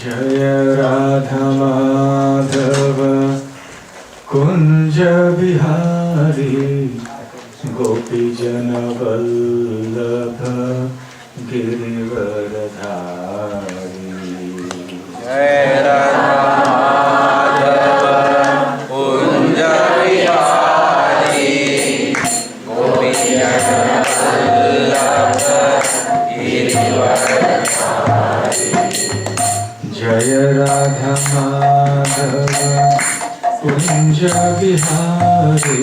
जय राधा माधव कुंज बिहारी गोपी जन वल्लभ गिरिवरधारी। जय राधा माधव कुंज बिहारी गोपी जन वल्लभ गिरिवरधारी। जय राधा माधव कुंज बिहारी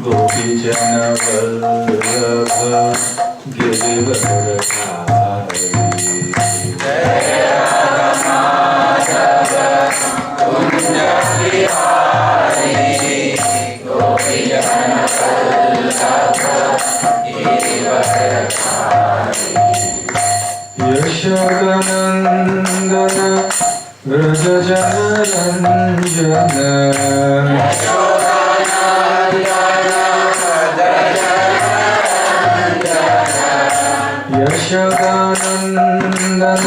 गोपी जन वल्लभ गिरिवरधारी। जय राधा माधव कुंज बिहारी गोपी जन वल्लभ गिरिवरधारी। यशोदानंदन व्रज जनरंजन यशोदानंदन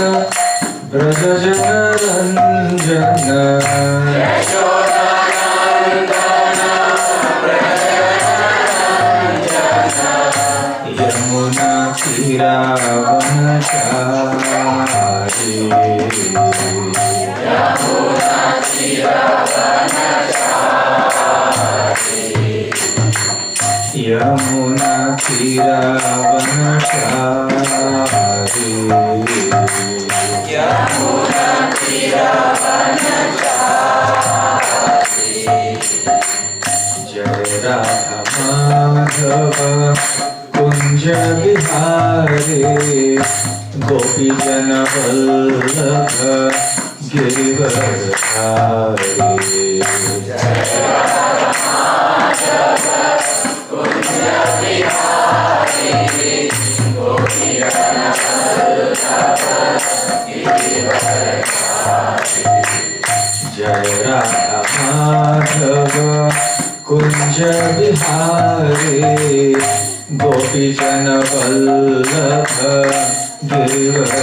व्रज जनरंजन यमुना तीरावनचारी। यमुना तीरावनचारी। यमुना तीरावनचारी। जय राधा माधव कुंज बिहारी गोपी जन वल्लभ गिरिवरधारी। जय राधा माधव कुंज बिहारी गोपी जन वल्लभ गिरिवरधारी। जय राधा माधव कुंज बिहारी गोपी जन वल्लभ गिरिवरधारी।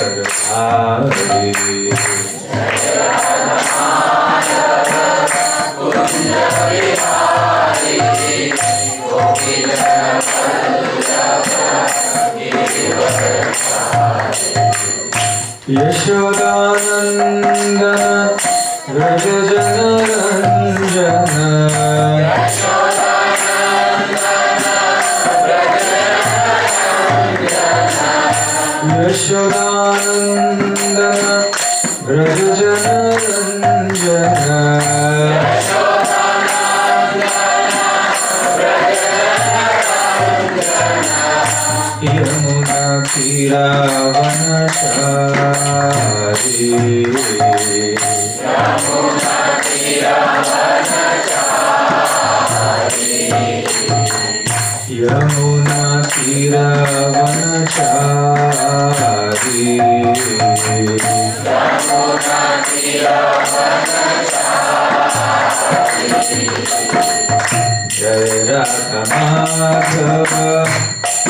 जय राधा माधव कुंज बिहारी गोपी जन वल्लभ गिरिवरधारी। यशोदानंदन व्रज जनरंजन यशोदानंदन व्रज जनरंजन यमुना तीरावनचारी। यमुना तीरावनचारी। यमुना तीरावनचारी। यमुना तीरावनचारी। जय राधा माधव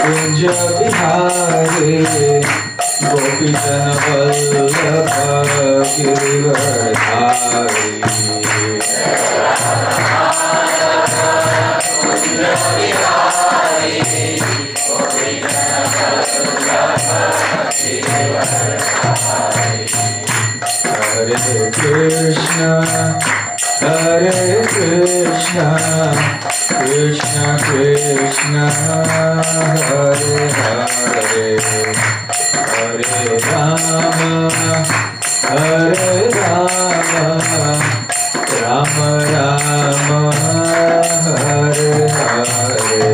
कुंज बिहारी गोपी जन वल्लभ गिरिवरधारी। हरे Krishna Krishna Krishna Hare Hare Hare Ram Ram Ram Hare Hare.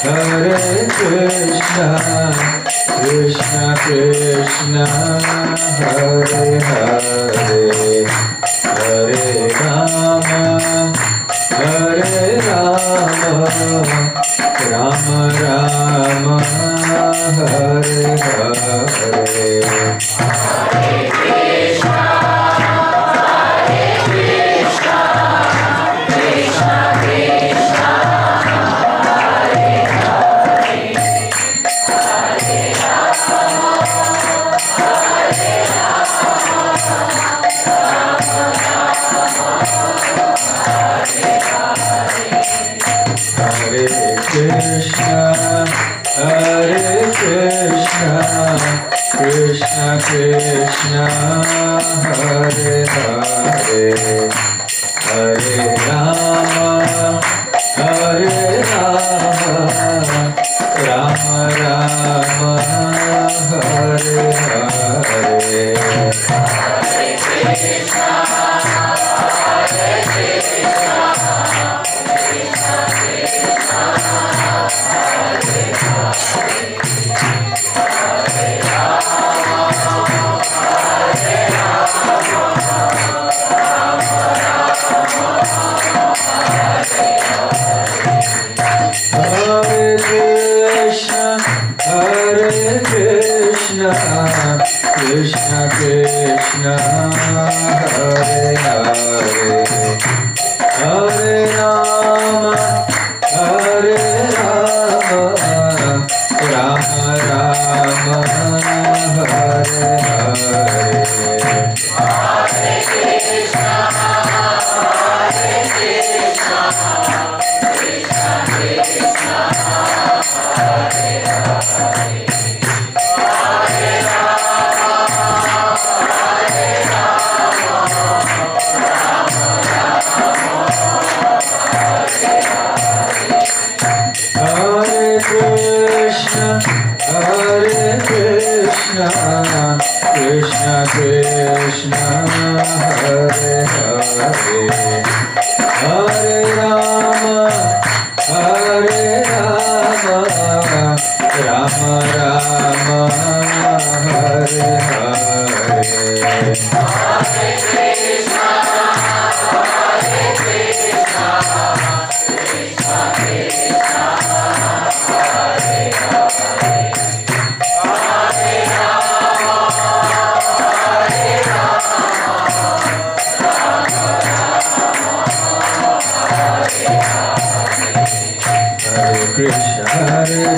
Hare Krishna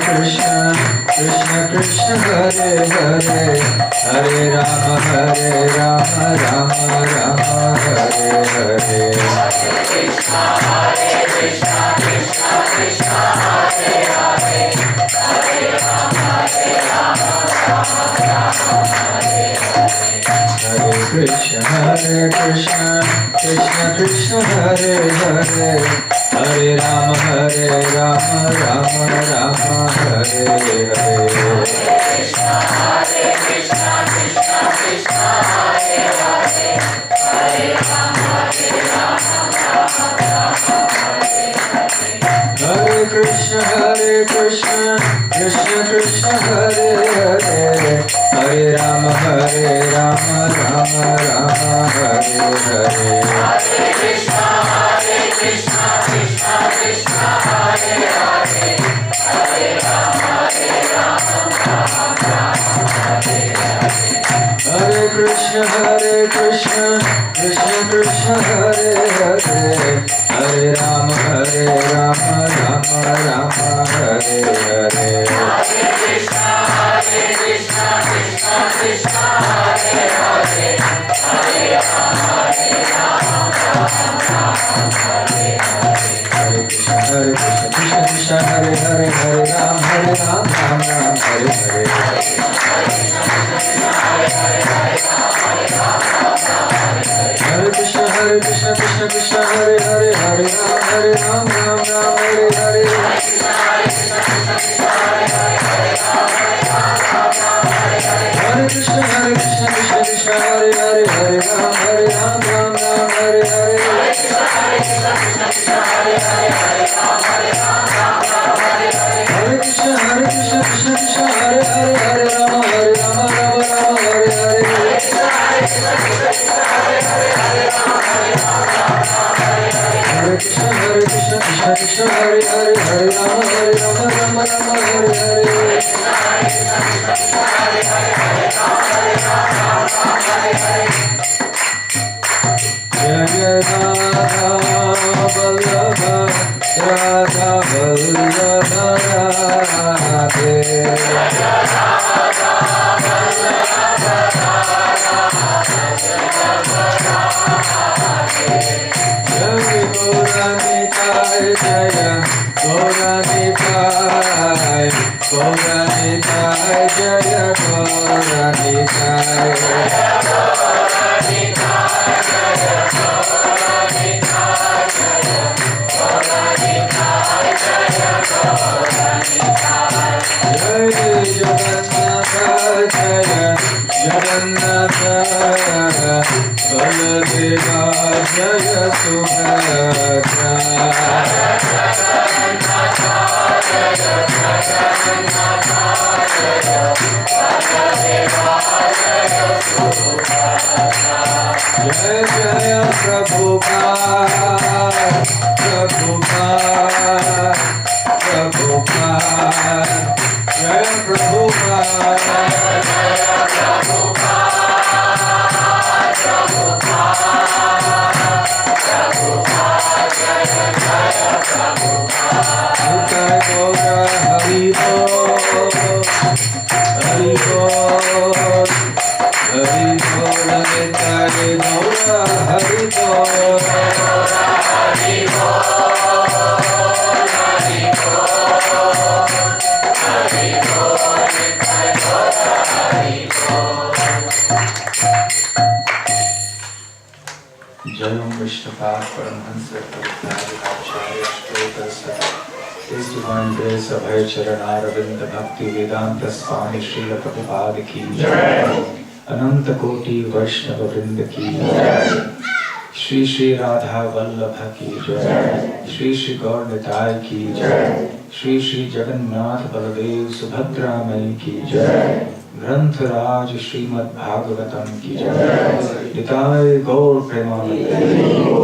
Krishna Krishna Krishna Hare Hare Hare Rama Hare Rama Rama Rama Hare Hare Krishna Krishna Hare Hare Hare Rama Hare Rama Rama Rama Hare Hare Krishna Krishna Hare Hare Hare Rama Hare Rama Rama Rama Hare Hare Krishna Krishna Hare Hare Hare Rama Hare Rama Rama Rama Hare Hare Krishna Krishna Krishna Hare Hare Hare Rama Hare Rama Rama Rama Hare Hare Krishna Krishna Krishna Krishna Hare Hare Hare Rama Hare Rama Rama Rama Hare Hare Krishna Krishna Krishna Krishna Hare Hare Hare Rama Hare Rama Rama Rama Hare Hare Krishna Krishna Krishna Krishna Hare Hare Hare Rama Hare Rama Rama Rama Hare Krishna Krishna Krishna Hare Hare Hare Rama Hare Rama Rama Rama Hare Hare Krishna Krishna Krishna Krishna Hare Hare Hare Rama Hare Rama Rama Rama Hare Hare Hare Krishna Krishna Krishna Hare Hare Hare Rama Hare Rama Rama Rama Hare Hare Hare Krishna Krishna Krishna Hare Hare Hare Rama Hare Rama Rama Rama Hare Hare Hare Krishna Krishna Hare Hare Hare Ram Hare Ram Ram Ram Hare Hare Hare Krishna Krishna Krishna Hare Hare Hare Ram Hare Ram Ram Ram Hare Hare Hare Krishna Krishna Krishna Hare Hare Hare Ram Hare Ram Ram Ram Hare Hare Hare Krishna Krishna Krishna Krishna Krishna Hare Hare Hare Rama Rama Rama Hare Hare Jaya Radha Vallabha Radha Vallabha Radhe Jaya Gauranitai Jaya Gauranitai Gauranitai Jaya Gauranitai Jaya Jagannatha Jaya Jagannatha Baladeva Jaya Subhadra Jaya Jaya Prabhupada Prabhupada Prabhupada Jaya Prabhupada Nitai Gaura Hari Bol Hari Bol Hari Bol Nitai Gaura Hari Bol Jai Om Vishnupad Paramhansa Prabhupada His Divine Grace Abhay Charanaravinda Bhakti Vedanta Swami Srila Prabhupada Ki Jai Ananta Koti Vaishnava Vrinda Ki Jai Shri Shri Radha Vallabha Ki Jai Shri Shri Gaur Nitai Ki Jai Shri Shri Jagannath Baladev Subhadra Mai Ki Jai Granth Raj Srimad Bhagavatam Ki Jai Nitai Gaur Premanande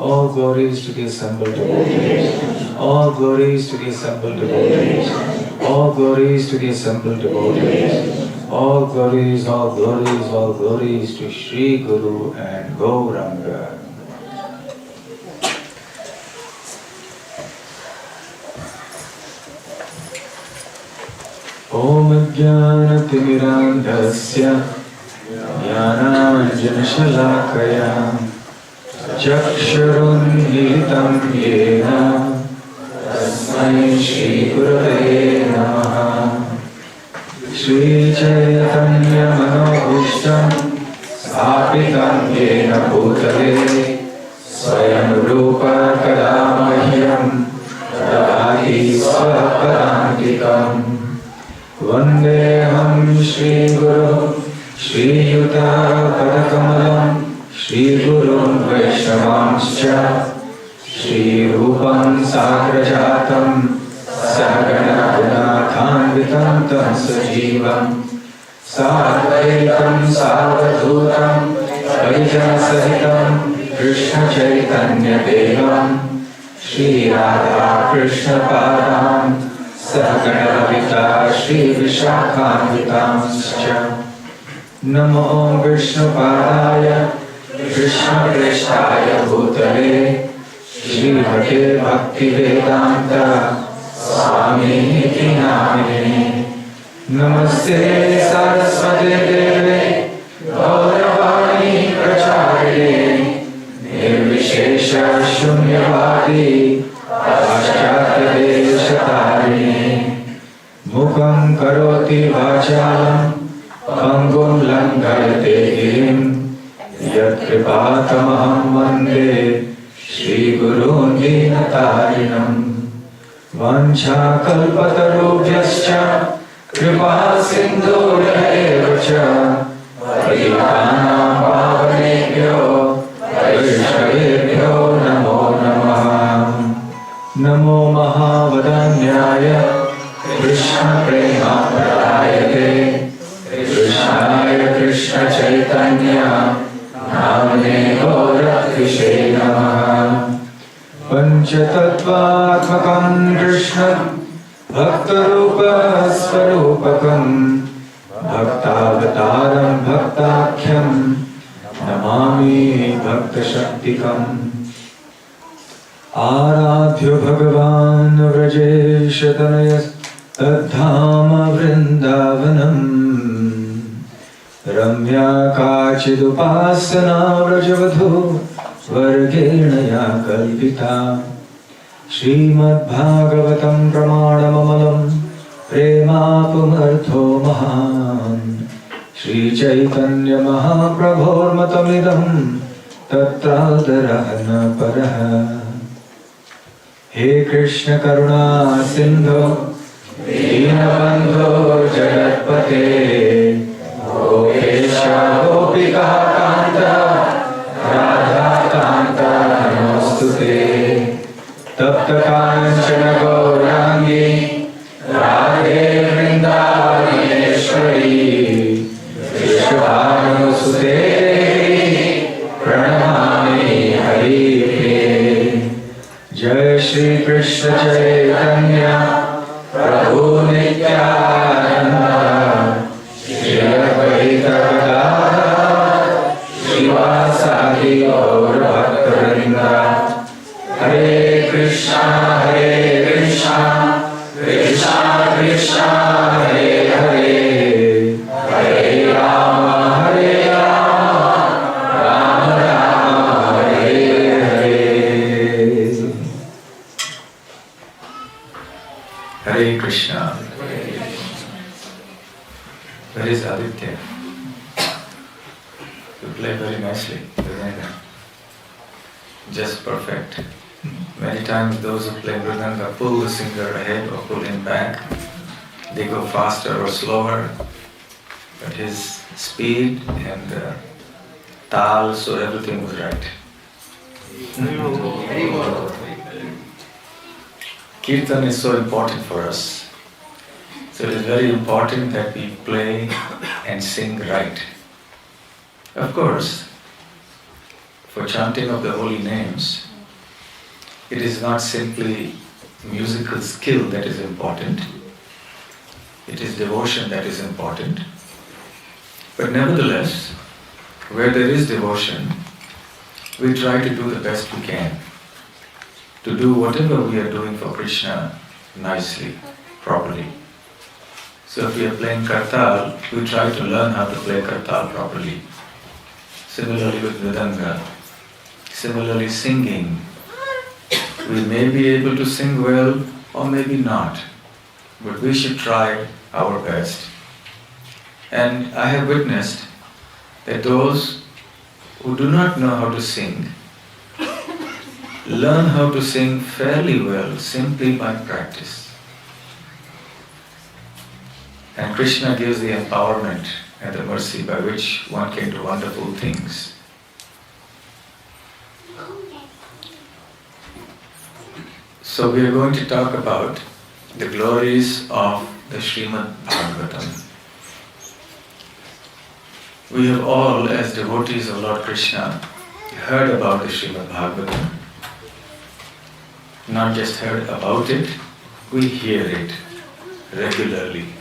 All glories to the assembled devotees. All glories to the assembled devotees. All glories to the assembled devotees. All glories, all glories, all glories to Shri Guru and Gauranga. Om Jnana-timirandhasya Jnana-anjana-shalakaya Chakshurunmilitam yena Tasmai Shri Gurave Namaha Shri Chaitanya Manobhishtam Sthapitam yena bhutale Swayam Rupa Kadamahyam Dadati Swapadantikam Vandeham Shri Guru Shri Yuta Padakamalam Shri Gurun Vaishnavanscha Shri Rupam Sagrajatam Sagana Gunathanvitam Tam Sajivam Sadvaitam Sarvadhutam Parijana Sahitam Krishna Chaitanya Devam Shri Radha Krishna Padam Sagana Ravita Shri Vishakhanvitamscha Namo Vishnu Padaya Krishna Prestaya Bhutale Srimate Bhakti Vedanta Swami Niti Namine Namaste Saraswati Deve Gauravani Pracharine Nirvishesha Shunyavadi Paschatya Deshatarine Mukham Karoti Vachalam Pangum Langayate Girim Yat Kripatamaham Vande Shri Gurun Dinatarinam Vancha Kalpatarubhyascha Kripa Sindhurevcha Patitanam Pavanebhyo Vaishnavebhyo Namo Namaha Namo Mahavadanyaya Krishna Prema Pradayate Krishnaya Krishna Chaitanya Namane Gaura द्वादशाधीशे नमः। पंचतत्त्वात्मकं कृष्ण भक्तरूपस्वरूपकं भक्तावतारं भक्ताख्यं नमामि भक्तशक्तिकम्। आराध्य भगवान् व्रजेशतनयस्तद्धाम वृन्दावनम्। रम्या काचिदुपासना व्रजवधू वर्गेण या कल्पिता। श्रीमद्भागवतं प्रमाणममलं प्रेमापुमर्थो महान्। श्रीचैतन्यमहाप्रभोर्मतमिदं तत्रादरः न परः। हे कृष्ण करुणा सिन्धो दीनबन्धो जगत्पते गोपेश गोपिका कान्त राधा कान्त नमोऽस्तुते। तप्त काञ्चन गौराङ्गी राधे वृन्दावनेश्वरी वृषभानुसुते प्रणमामि हरिप्रिये। जय श्री कृष्ण चैतन्य प्रभु नित्यानंद श्री अद्वैत गदाधर श्रीवासादि गौर भक्तवृंद। हरे Krishna Krishna Krishna Hare Hare Hare Ram Ram Ram Hare Hare. Hare Krishna. Where is Aditya? You play very nicely, Mridanga. Just perfect. Many times those who play Mridanga pull the singer ahead or pull him back. They go faster or slower. But his speed and tal, so everything was right. Kirtan is so important for us. So it is very important that we play and sing right. Of course, for chanting of the holy names, it is not simply musical skill that is important. It is devotion that is important. But nevertheless, where there is devotion, we try to do the best we can. To do whatever we are doing for Krishna nicely, properly. So if we are playing Kartal, we try to learn how to play Kartal properly. Similarly with Mridanga. Similarly singing. We may be able to sing well or maybe not, but we should try our best. And I have witnessed that those who do not know how to sing learn how to sing fairly well simply by practice. And Krishna gives the empowerment and the mercy by which one can do wonderful things. So we are going to talk about the glories of the Srimad Bhagavatam. We have all, as devotees of Lord Krishna, heard about the Srimad Bhagavatam. Not just heard about it, we hear it regularly,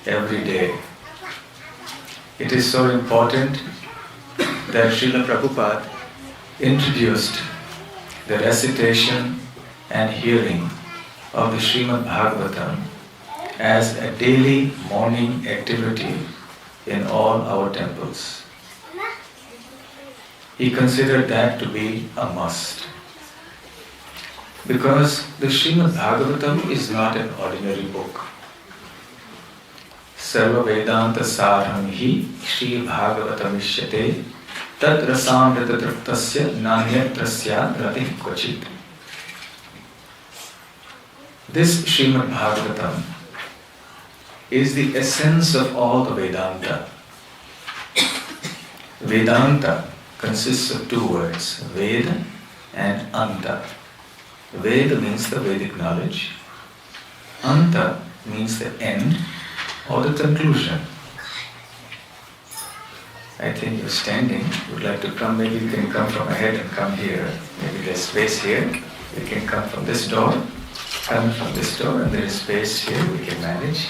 every day. It is so important that Srila Prabhupada introduced the recitation and hearing of the Srimad Bhagavatam as a daily morning activity in all our temples. He considered that to be a must. Because the Srimad Bhagavatam is not an ordinary book. Sarva Vedanta Sarham hi Shri Bhagavatam ishyate tad rasamrita triptasya nanyatrasya rati kvachit. This Srimad Bhagavatam is the essence of all the Vedanta. Vedanta consists of two words, Veda and Anta. Veda means the Vedic knowledge. Anta means the end or the conclusion. I think you're standing. Would like to come, maybe you can come from ahead and come here. Maybe there's space here. You can come from this door. Come from this door and there is space here. We can manage.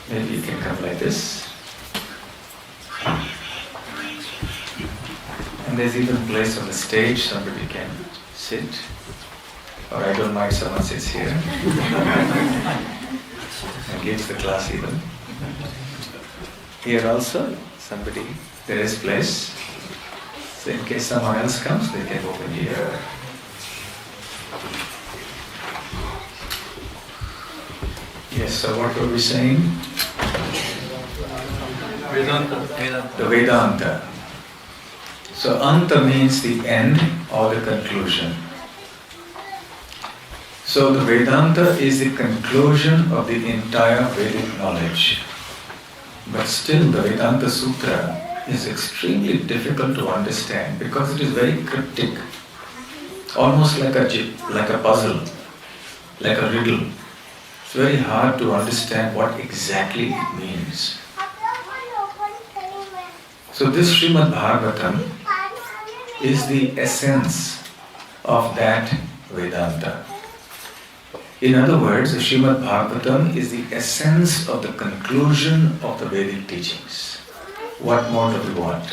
Maybe you can come like this. And there's even a place on the stage somebody can sit. Or I don't mind someone sits here. And gives the class even. Here also, somebody, there is place. So in case someone else comes, they can open here. Yes, so what were we saying? Vedanta. The Vedanta. So Anta means the end or the conclusion. So the Vedanta is the conclusion of the entire Vedic knowledge. But still the Vedanta Sutra is extremely difficult to understand because it is very cryptic. Almost like a puzzle, like a riddle. It's very hard to understand what exactly it means. So this Srimad Bhagavatam is the essence of that Vedanta. In other words, the Srimad Bhagavatam is the essence of the conclusion of the Vedic teachings. What more do we want?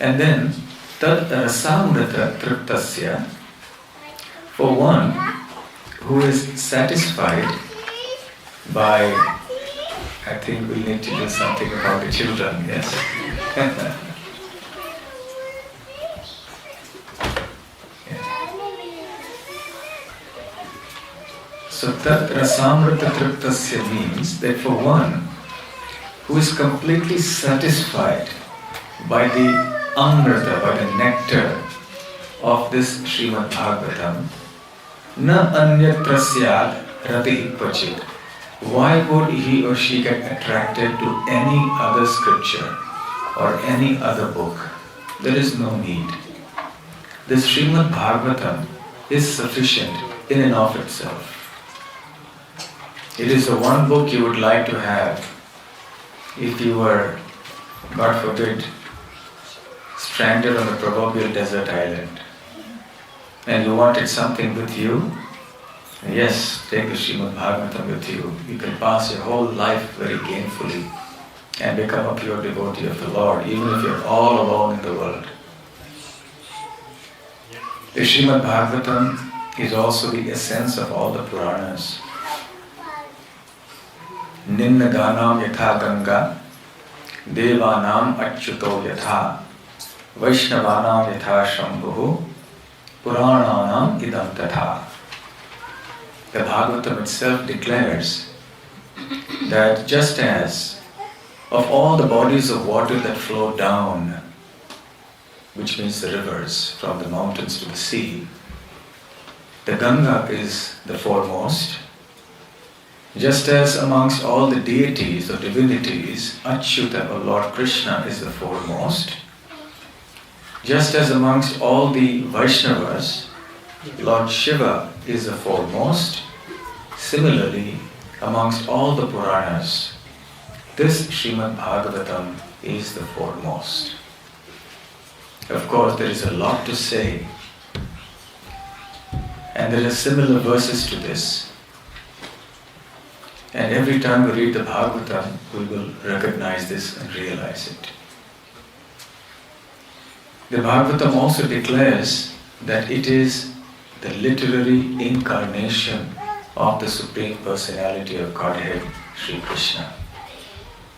And then, tad rasamrita triptasya, for one who is satisfied by, I think we need to do something about the children, yes? So tat rasamrita triptasya means that for one who is completely satisfied by the amrita, by the nectar of this Srimad Bhagavatam, na anyatra syat rati kvachit. Why would he or she get attracted to any other scripture or any other book? There is no need. This Srimad Bhagavatam is sufficient in and of itself. It is the one book you would like to have if you were, God forbid, stranded on a proverbial desert island and you wanted something with you. Yes, take the Srimad Bhagavatam with you. You can pass your whole life very gainfully and become a pure devotee of the Lord, even if you're all alone in the world. The Srimad Bhagavatam is also the essence of all the Puranas. Nimna ganam yatha ganga, devanam achyuto yatha, vaishnavanam yatha shambhu, purananam idam tatha. The Bhagavatam itself declares that just as of all the bodies of water that flow down, which means the rivers from the mountains to the sea, the Ganga is the foremost. Just as amongst all the deities or divinities, Achyuta or Lord Krishna is the foremost. Just as amongst all the Vaishnavas, Lord Shiva is the foremost. Similarly, amongst all the Puranas, this Srimad Bhagavatam is the foremost. Of course, there is a lot to say, and there are similar verses to this. And every time we read the Bhagavatam, we will recognize this and realize it. The Bhagavatam also declares that it is the literary incarnation of the Supreme Personality of Godhead, Sri Krishna.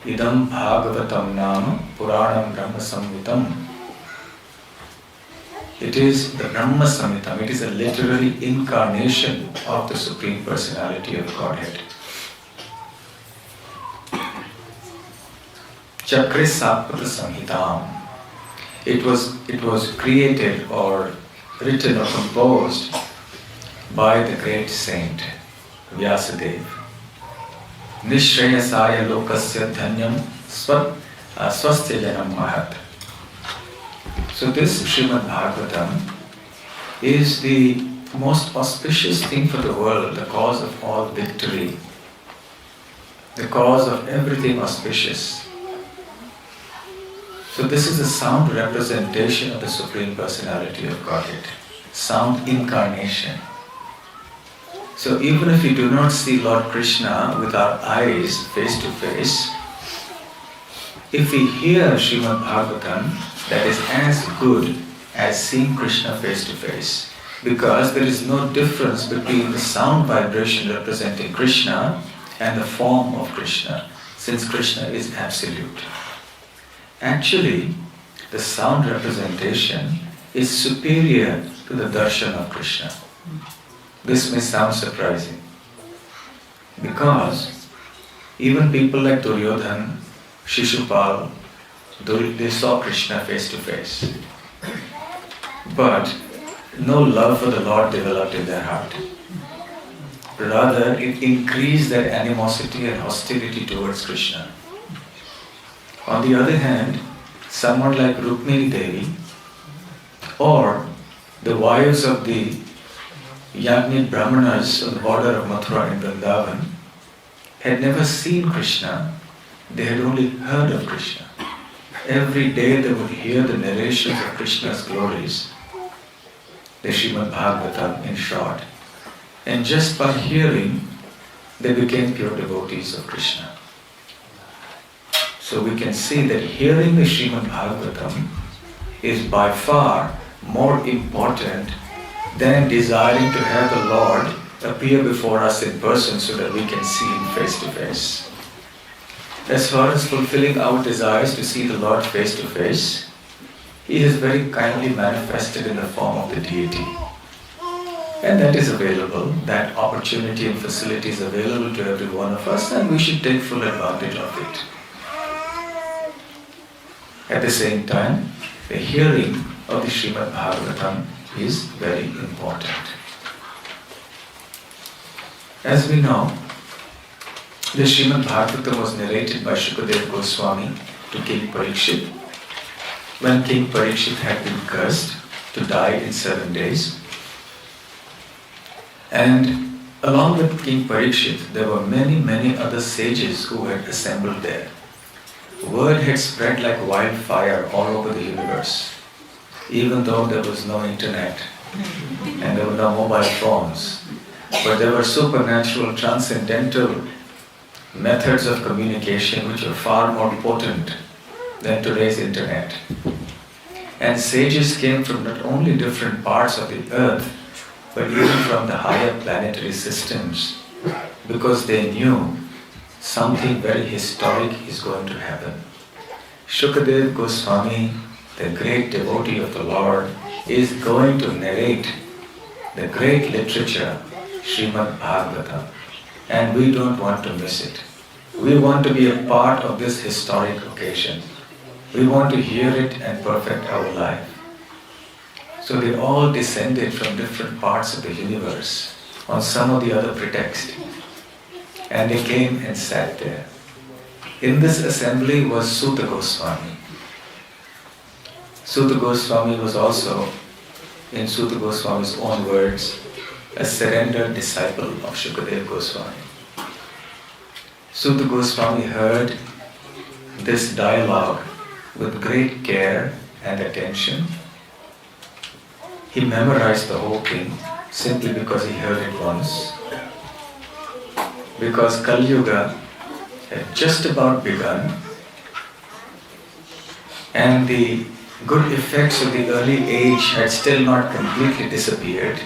Idam Bhagavatam Nama Puranam Brahma Samhitam. It is the Brahma Samhitam, it is a literary incarnation of the Supreme Personality of Godhead. Chakra Sapata Samhitam. It was created or written or composed by the great saint Vyasadeva. Nishreyasaya lokasya dhanyam swastya janam mahat. So this Srimad Bhagavatam is the most auspicious thing for the world, the cause of all victory. the cause of everything auspicious. So this is a sound representation of the Supreme Personality of Godhead, sound incarnation. So even if we do not see Lord Krishna with our eyes face to face, if we hear Srimad Bhagavatam, that is as good as seeing Krishna face to face, because there is no difference between the sound vibration representing Krishna and the form of Krishna, since Krishna is absolute. Actually, the sound representation is superior to the darshan of Krishna. This may sound surprising, because even people like Duryodhana, Shishupal, they saw Krishna face to face. But no love for the Lord developed in their heart. Rather, it increased their animosity and hostility towards Krishna. On the other hand, someone like Rukmini Devi or the wives of the Yagnid Brahmanas on the border of Mathura and Vrindavan had never seen Krishna, they had only heard of Krishna. Every day they would hear the narrations of Krishna's glories, the Srimad Bhagavatam in short. And just by hearing, they became pure devotees of Krishna. So we can see that hearing the Srimad Bhagavatam is by far more important than desiring to have the Lord appear before us in person so that we can see Him face to face. As far as fulfilling our desires to see the Lord face to face, He has very kindly manifested in the form of the deity. And that is available, that opportunity and facility is available to every one of us, and we should take full advantage of it. At the same time, the hearing of the Srimad Bhagavatam is very important. As we know, the Srimad Bhagavatam was narrated by Shukadeva Goswami to King Parikshit when King Parikshit had been cursed to die in 7 days. And along with King Parikshit, there were many other sages who had assembled there. Word had spread like wildfire all over the universe, even though there was no internet and there were no mobile phones. But there were supernatural, transcendental methods of communication which were far more potent than today's internet. And sages came from not only different parts of the earth, but even from the higher planetary systems, because they knew something very historic is going to happen. Shukadeva Goswami, the great devotee of the Lord, is going to narrate the great literature, Srimad Bhagavatam, and we don't want to miss it. We want to be a part of this historic occasion. We want to hear it and perfect our life. So they all descended from different parts of the universe on some of the other pretext. And they came and sat there. In this assembly was Suta Goswami. Suta Goswami was also, in Suta Goswami's own words, a surrendered disciple of Shukadeva Goswami. Suta Goswami heard this dialogue with great care and attention. He memorized the whole thing simply because he heard it once. Because Kali Yuga had just about begun and the good effects of the early age had still not completely disappeared.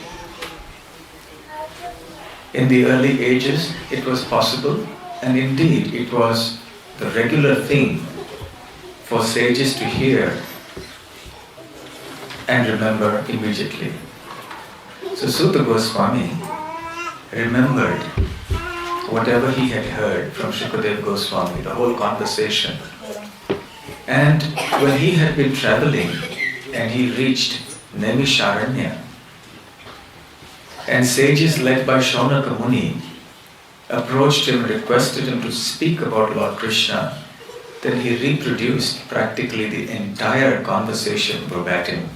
In the early ages, it was possible, and indeed it was the regular thing for sages to hear and remember immediately. So Suta Goswami remembered whatever he had heard from Shukadeva Goswami, the whole conversation. And when he had been traveling and he reached Naimisharanya, and sages led by Shaunaka Muni approached him and requested him to speak about Lord Krishna, then he reproduced practically the entire conversation verbatim.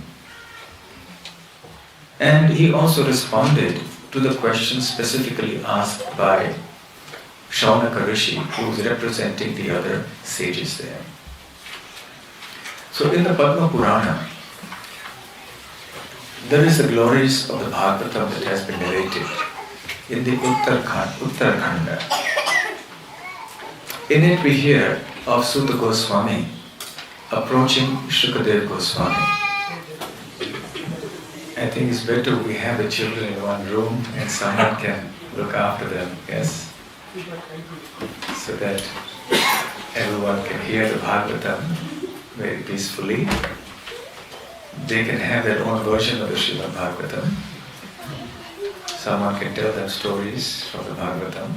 And he also responded to the questions specifically asked by Shaunaka Rishi, who is representing the other sages there. So in the Padma Purana, there is the glories of the Bhagavatam that has been narrated in the Uttarakhanda. In it we hear of Suta Goswami approaching Shukadev Goswami. I think it's better we have the children in one room and someone can look after them, yes? So that everyone can hear the Bhagavatam very peacefully. They can have their own version of the Srimad Bhagavatam. Someone can tell them stories from the Bhagavatam.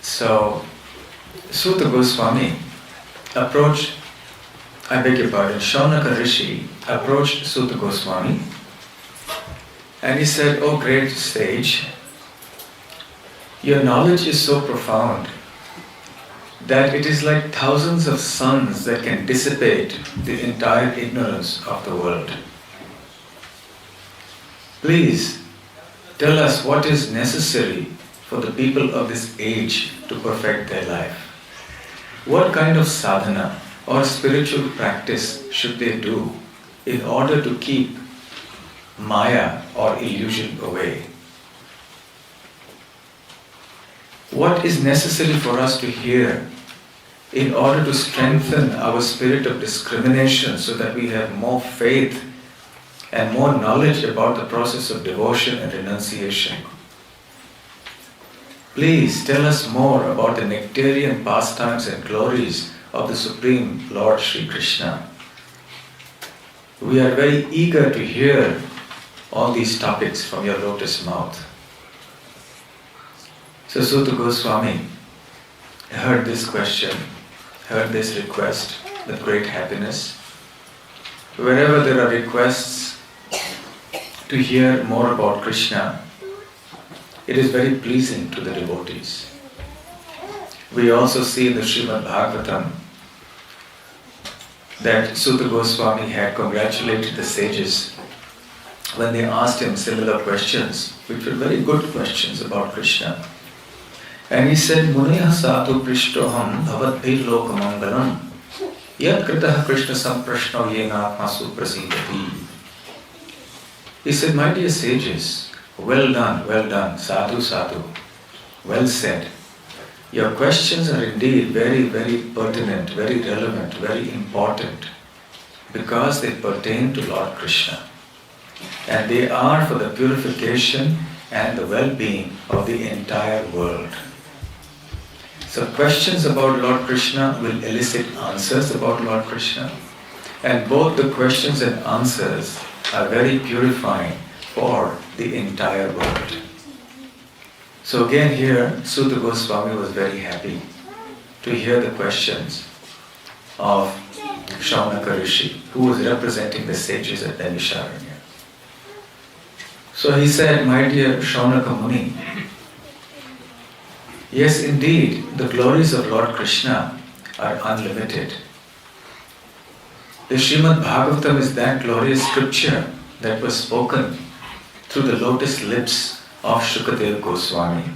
So, Suta Goswami approached, Shaunaka Rishi approached Suta Goswami and he said, "Oh great sage, your knowledge is so profound that it is like thousands of suns that can dissipate the entire ignorance of the world. Please tell us what is necessary for the people of this age to perfect their life. What kind of sadhana or spiritual practice should they do in order to keep Maya or illusion away? What is necessary for us to hear in order to strengthen our spirit of discrimination so that we have more faith and more knowledge about the process of devotion and renunciation? Please tell us more about the nectarian pastimes and glories of the Supreme Lord Sri Krishna. We are very eager to hear all these topics from your lotus mouth." So Suta Goswami heard this question, heard this request with great happiness. Wherever there are requests to hear more about Krishna, it is very pleasing to the devotees. We also see in the Srimad Bhagavatam that Suta Goswami had congratulated the sages when they asked him similar questions, which were very good questions about Krishna. And he said, "Muniha sadhu prishtoham bhavatbhir lokamangalam yat kritah Krishna samprashno yena atmasu prasidati." He said, "My dear sages, well done, sadhu, sadhu, well said. Your questions are indeed very, very pertinent, very relevant, very important, because they pertain to Lord Krishna. And they are for the purification and the well-being of the entire world. So questions about Lord Krishna will elicit answers about Lord Krishna, and both the questions and answers are very purifying for the entire world." So again here, Suta Goswami was very happy to hear the questions of Shaunaka Rishi, who was representing the sages at Naimisharanya. So he said, "My dear Shaunaka Muni, yes indeed, the glories of Lord Krishna are unlimited. The Srimad Bhagavatam is that glorious scripture that was spoken through the lotus lips of Shukadev Goswami.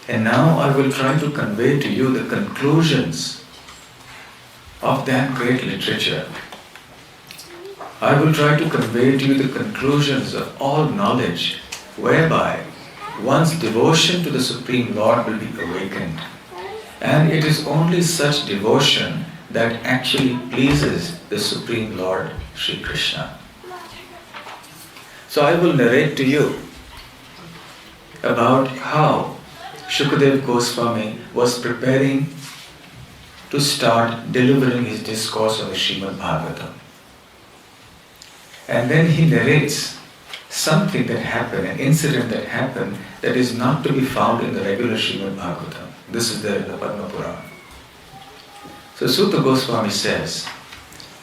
And now I will try to convey to you the conclusions of that great literature. I will try to convey to you the conclusions of all knowledge, whereby one's devotion to the Supreme Lord will be awakened. And it is only such devotion that actually pleases the Supreme Lord Sri Krishna. So I will narrate to you about how Shukadev Goswami was preparing to start delivering his discourse on the Srimad Bhagavatam. And then he narrates something that happened, an incident that happened that is not to be found in the regular Srimad Bhagavatam. This is there in the Padma Purana. So Suta Goswami says,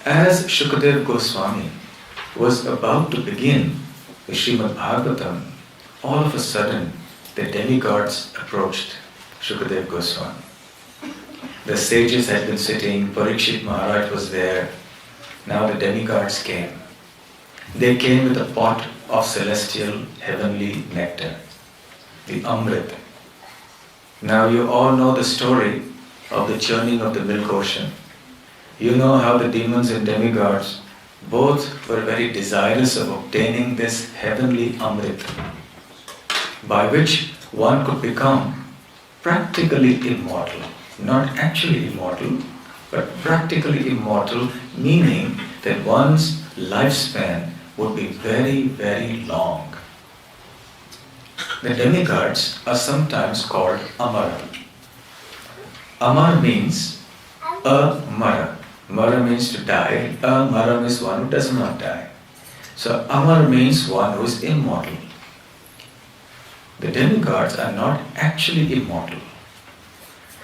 as Shukadev Goswami was about to begin the Srimad Bhagavatam, all of a sudden the demigods approached Shukadev Goswami. The sages had been sitting, Parikshit Maharaj was there, now the demigods came. They came with a pot of celestial heavenly nectar, the Amrit. Now you all know the story of the churning of the milk ocean. You know how the demons and demigods both were very desirous of obtaining this heavenly Amrit, by which one could become practically immortal. Not actually immortal, but practically immortal, meaning that one's lifespan would be very, very long. The demigods are sometimes called Amara. Amar means Amara. Mara means to die. Amara means one who does not die. So Amar means one who is immortal. The demigods are not actually immortal.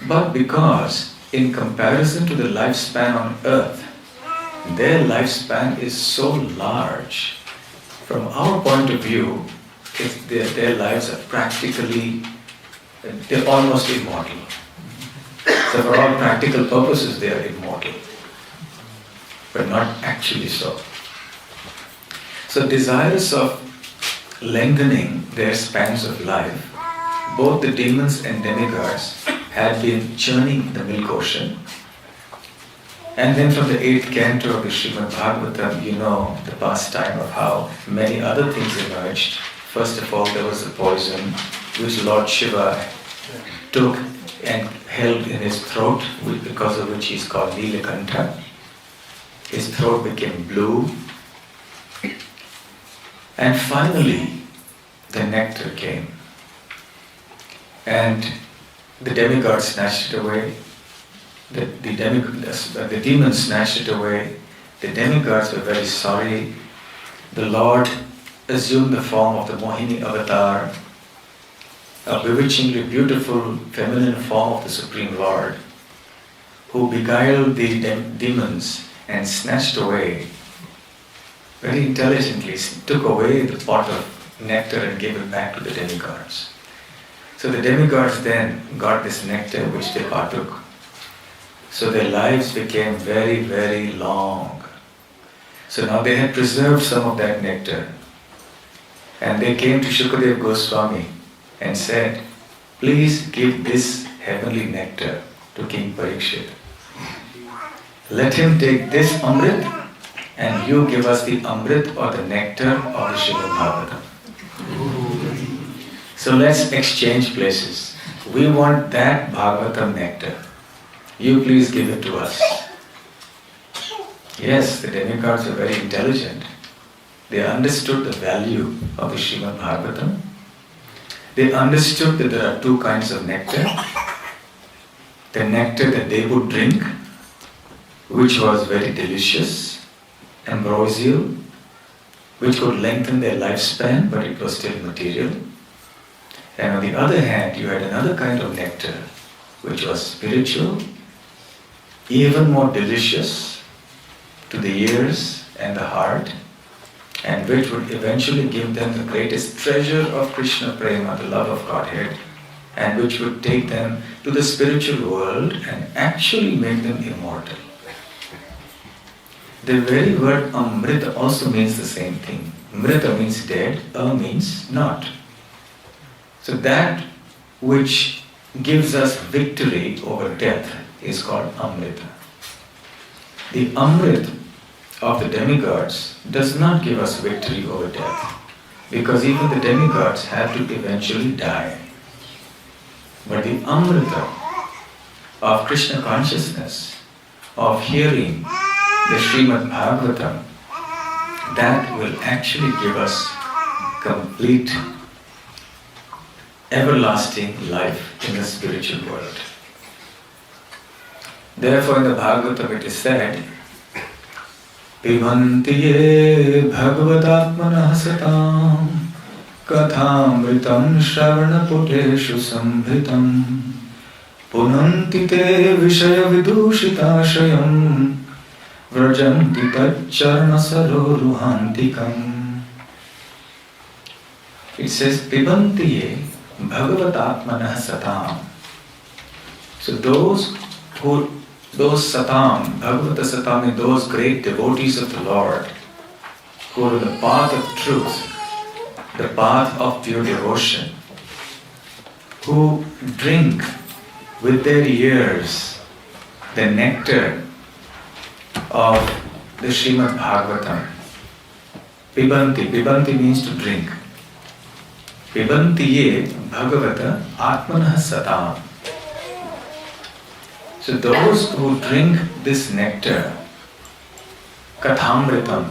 But because in comparison to the lifespan on earth, their lifespan is so large, from our point of view, their lives are practically, they're almost immortal. So for all practical purposes, they are immortal, but not actually so. So desirous of lengthening their spans of life, both the demons and demigods had been churning the milk ocean. And then from the 8th canto of the Srimad Bhagavatam, you know the pastime of how many other things emerged. First of all, there was the poison which Lord Shiva took and held in his throat, because of which he is called Nilakantha. His throat became blue. And finally, the nectar came. And the demigod snatched it away. The demons snatched it away. The demigods were very sorry. The Lord assumed the form of the Mohini avatar, a bewitchingly beautiful feminine form of the Supreme Lord, who beguiled the demons and snatched away, very intelligently took away the pot of nectar and gave it back to the demigods. So the demigods then got this nectar which they partook. So their lives became very, very long. So now they had preserved some of that nectar. And they came to Shukadeva Goswami and said, please give this heavenly nectar to King Parikshit. Let him take this Amrit and you give us the Amrit or the nectar of the Srimad Bhagavatam. So let's exchange places. We want that Bhagavatam nectar. You please give it to us. Yes, the demigods are very intelligent. They understood the value of the Srimad Bhagavatam. They understood that there are two kinds of nectar. The nectar that they would drink, which was very delicious, ambrosial, which could lengthen their lifespan, but it was still material. And on the other hand, you had another kind of nectar, which was spiritual, even more delicious to the ears and the heart, and which would eventually give them the greatest treasure of Krishna Prema, the love of Godhead, and which would take them to the spiritual world and actually make them immortal. The very word Amrita also means the same thing. Mrita means dead, means not. So that which gives us victory over death is called Amrita. The Amrit of the demigods does not give us victory over death, because even the demigods had to eventually die. But the Amrita of Krishna consciousness, of hearing the Srimad Bhagavatam, that will actually give us complete, everlasting life in the spiritual world. Therefore in the Bhagavatam it is said, Pibanti ye bhagavatatmanah satam kathamritam shravanaputeshu sambhitam punanti te vishaya vidushitashayam vrajanti tacharna saroruhantikam. It says, Pibanti ye bhagavatatmanah satam. So those satam, Bhagavata satam, those great devotees of the Lord, who are on the path of truth, the path of pure devotion, who drink with their ears the nectar of the Srimad Bhagavatam. Pibanti. Pibanti means to drink. Pibanti ye Bhagavata Atmanah Satam. So those who drink this nectar, Kathamritam,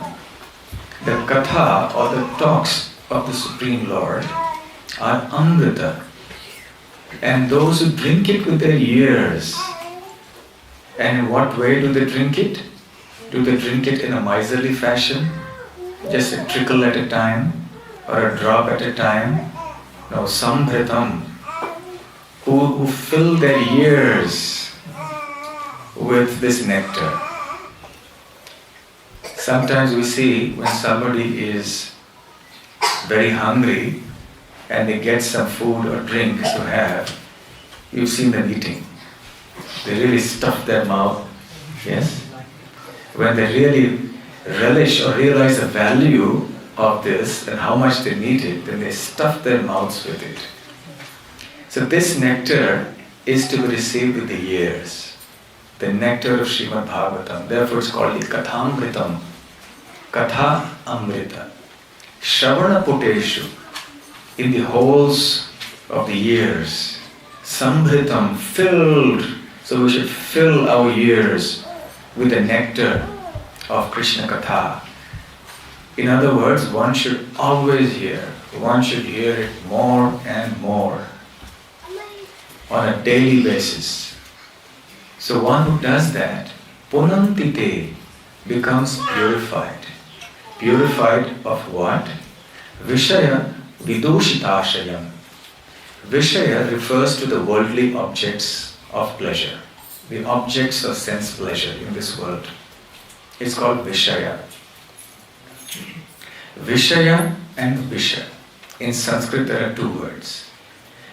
the Katha or the talks of the Supreme Lord are Amrita. And those who drink it with their ears, and in what way do they drink it? Do they drink it in a miserly fashion? Just a trickle at a time or a drop at a time? No, Sambritam, who fill their ears with this nectar. Sometimes we see when somebody is very hungry and they get some food or drink to have, you've seen them eating. They really stuff their mouth, yes? When they really relish or realize the value of this and how much they need it, then they stuff their mouths with it. So this nectar is to be received with the ears. The nectar of Srimad Bhagavatam. Therefore it's called the Kathamritam. Katha Amrita. Shravana Puteshu. In the holes of the ears. Sambhritam, filled. So we should fill our ears with the nectar of Krishna Katha. In other words, one should always hear. One should hear it more and more on a daily basis. So one who does that, Punantite, becomes purified. Purified of what? Vishaya Vidushitashayam. Vishaya refers to the worldly objects of pleasure, the objects of sense pleasure in this world. It's called Vishaya. Vishaya and Visha. In Sanskrit there are two words.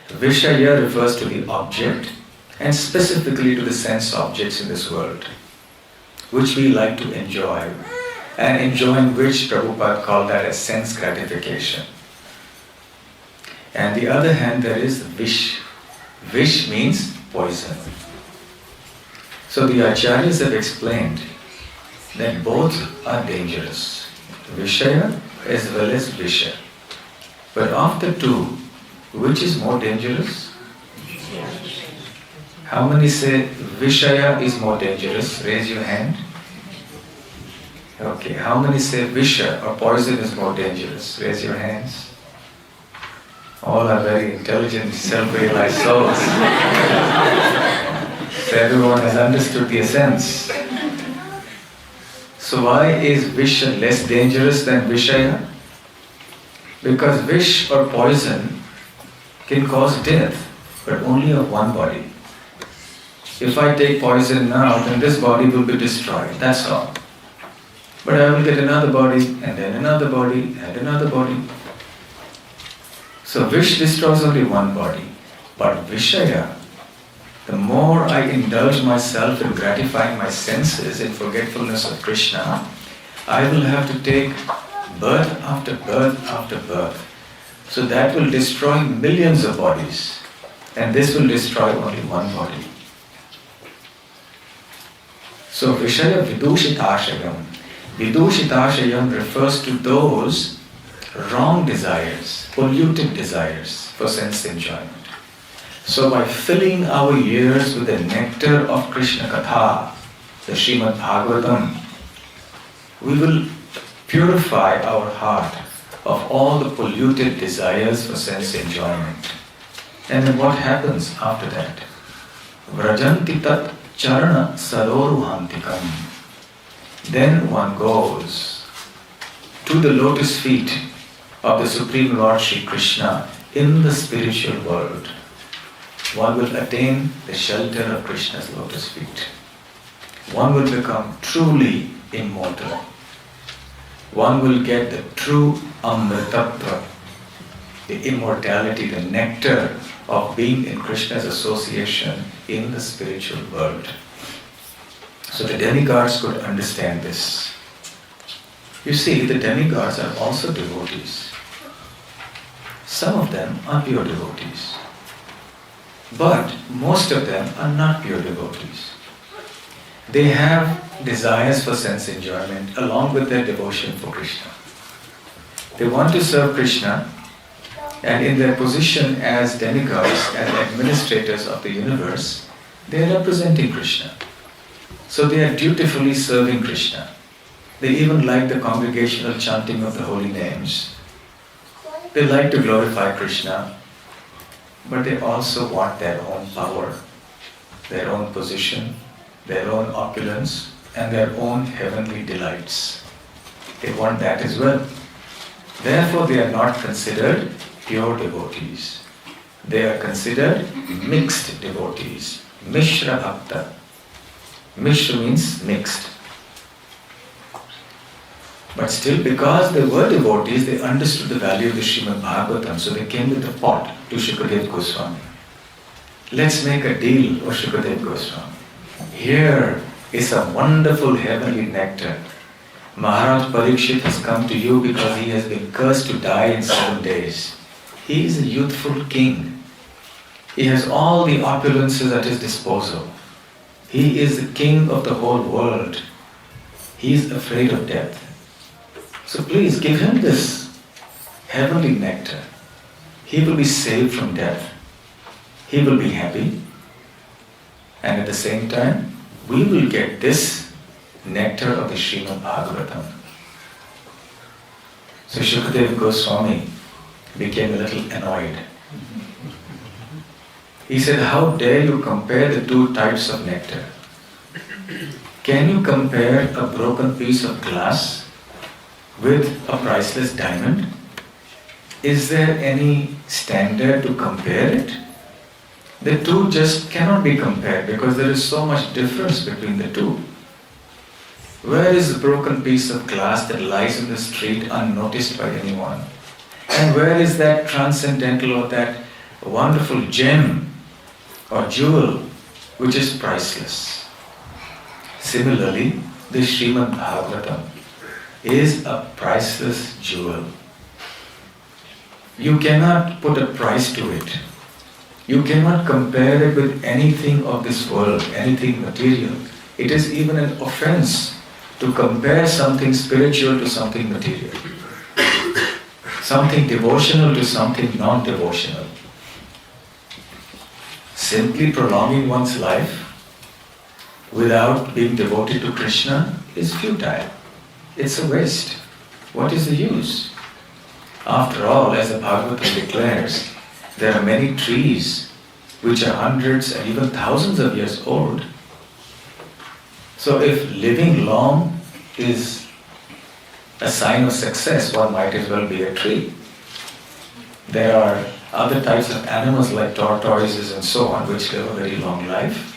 Vishaya refers to the object and specifically to the sense objects in this world, which we like to enjoy, and enjoying which Prabhupada called that as sense gratification. And the other hand there is Vish. Vish means poison. So the Acharyas have explained that both are dangerous, Vishaya as well as Visha. But of the two, which is more dangerous? How many say Vishaya is more dangerous? Raise your hand. Okay, how many say Visha or poison is more dangerous? Raise your hands. All are very intelligent, self-realized souls. So everyone has understood the essence. So why is Visha less dangerous than Vishaya? Because Vish or poison can cause death, but only of one body. If I take poison now, then this body will be destroyed, that's all. But I will get another body, and then another body, and another body. So Vish destroys only one body. But Vishaya, the more I indulge myself in gratifying my senses in forgetfulness of Krishna, I will have to take birth after birth after birth. So that will destroy millions of bodies. And this will destroy only one body. So Vishaya Vidushitashayam. Vidushitashayam refers to those wrong desires, polluted desires for sense enjoyment. So by filling our ears with the nectar of Krishna Katha, the Srimad Bhagavatam, we will purify our heart of all the polluted desires for sense enjoyment. And then what happens after that? Vrajanti tat charana saroruhantikam. Then one goes to the lotus feet of the Supreme Lord Shri Krishna in the spiritual world. One will attain the shelter of Krishna's lotus feet. One will become truly immortal. One will get the true Amritatva, the immortality, the nectar of being in Krishna's association in the spiritual world. So the demigods could understand this. You see, the demigods are also devotees. some of them are pure devotees. But most of them are not pure devotees. They have desires for sense enjoyment along with their devotion for Krishna. They want to serve Krishna, and in their position as demigods, as administrators of the universe, they are representing Krishna. So they are dutifully serving Krishna. They even like the congregational chanting of the holy names. They like to glorify Krishna, but they also want their own power, their own position, their own opulence, and their own heavenly delights. They want that as well. Therefore, they are not considered pure devotees. They are considered mixed devotees, Mishra Bhakta. Mishra means mixed. But still, because they were devotees, they understood the value of the Srimad Bhagavatam, so they came with a pot to Shukadev Goswami. Let's make a deal, O Shukadev Goswami. Here is a wonderful heavenly nectar. Maharaj Parikshit has come to you because he has been cursed to die in 7 days. He is a youthful king. He has all the opulences at his disposal. He is the king of the whole world. He is afraid of death. So please give him this heavenly nectar. He will be saved from death. He will be happy. And at the same time, we will get this nectar of the Srimad Bhagavatam. So Shukadeva Goswami became a little annoyed. He said, how dare you compare the two types of nectar? Can you compare a broken piece of glass with a priceless diamond? Is there any standard to compare it? The two just cannot be compared because there is so much difference between the two. Where is the broken piece of glass that lies in the street unnoticed by anyone? And where is that transcendental or that wonderful gem or jewel which is priceless? Similarly, the Srimad Bhagavatam is a priceless jewel. You cannot put a price to it. You cannot compare it with anything of this world, anything material. It is even an offense to compare something spiritual to something material. Something devotional to something non-devotional. Simply prolonging one's life without being devoted to Krishna is futile. It's a waste. What is the use? After all, as the Bhagavatam declares, there are many trees which are hundreds and even thousands of years old. So if living long is a sign of success, one might as well be a tree. There are other types of animals like tortoises and so on which live a very long life.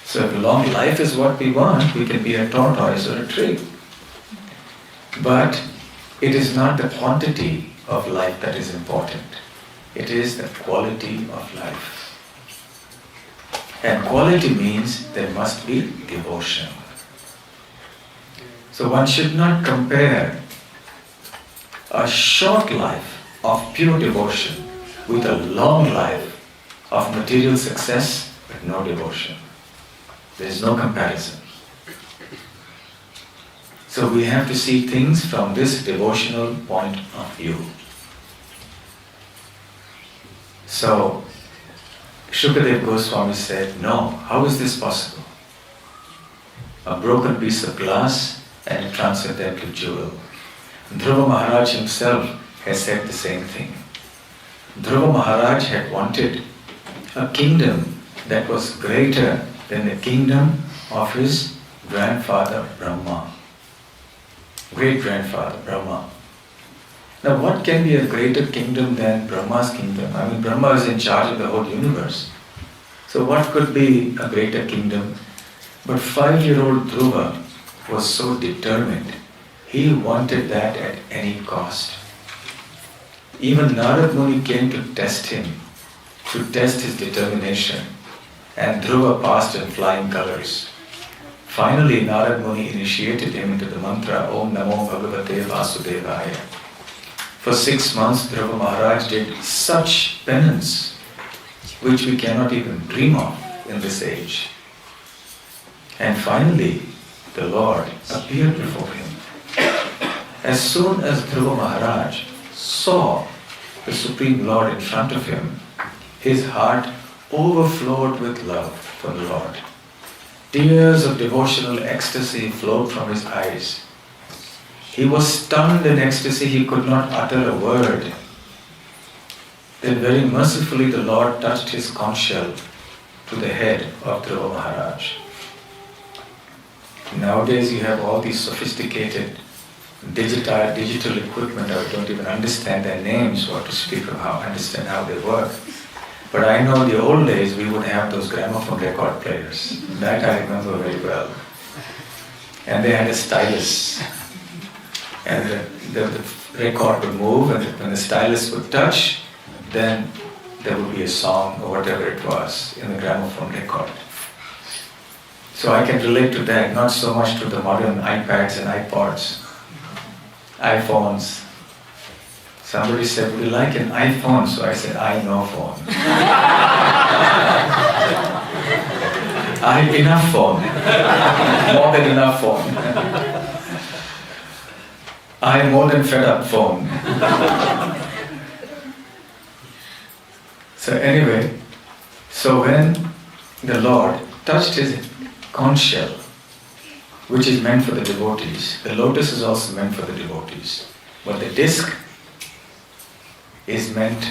So if long life is what we want, we can be a tortoise or a tree. But it is not the quantity of life that is important. It is the quality of life. And quality means there must be devotion. So one should not compare a short life of pure devotion with a long life of material success but no devotion. There is no comparison. So we have to see things from this devotional point of view. So Shukadeva Goswami said, no, how is this possible? A broken piece of glass and a transcendental jewel. Dhruva Maharaj himself has said the same thing. Dhruva Maharaj had wanted a kingdom that was greater than the kingdom of his grandfather Brahma. Great-grandfather Brahma. Now what can be a greater kingdom than Brahma's kingdom? I mean, Brahma is in charge of the whole universe. So what could be a greater kingdom? But 5-year-old Dhruva was so determined. He wanted that at any cost. Even Narad Muni came to test him, to test his determination. And Dhruva passed in flying colors. Finally, Narad Muni initiated him into the mantra Om Namo Bhagavate Vasudevaya. For 6 months, Dhruva Maharaj did such penance, which we cannot even dream of in this age. And finally, the Lord appeared before him. As soon as Dhruva Maharaj saw the Supreme Lord in front of him, his heart overflowed with love for the Lord. Tears of devotional ecstasy flowed from his eyes. He was stunned in ecstasy, he could not utter a word. Then very mercifully the Lord touched his conch shell to the head of Dhruva Maharaj. Nowadays you have all these sophisticated digital equipment. I don't even understand their names or to speak of understand how they work. But I know the old days we would have those gramophone record players. That I remember very well. And they had a stylus. And the record would move, and when the stylus would touch, then there would be a song or whatever it was in the gramophone record. So I can relate to that, not so much to the modern iPads and iPods, iPhones. Somebody said, would you like an iPhone? So I said, I know phone. I enough phone. More than enough phone. I am more than fed up phone. So anyway, so when the Lord touched his conch shell, which is meant for the devotees, the lotus is also meant for the devotees, but the disc is meant,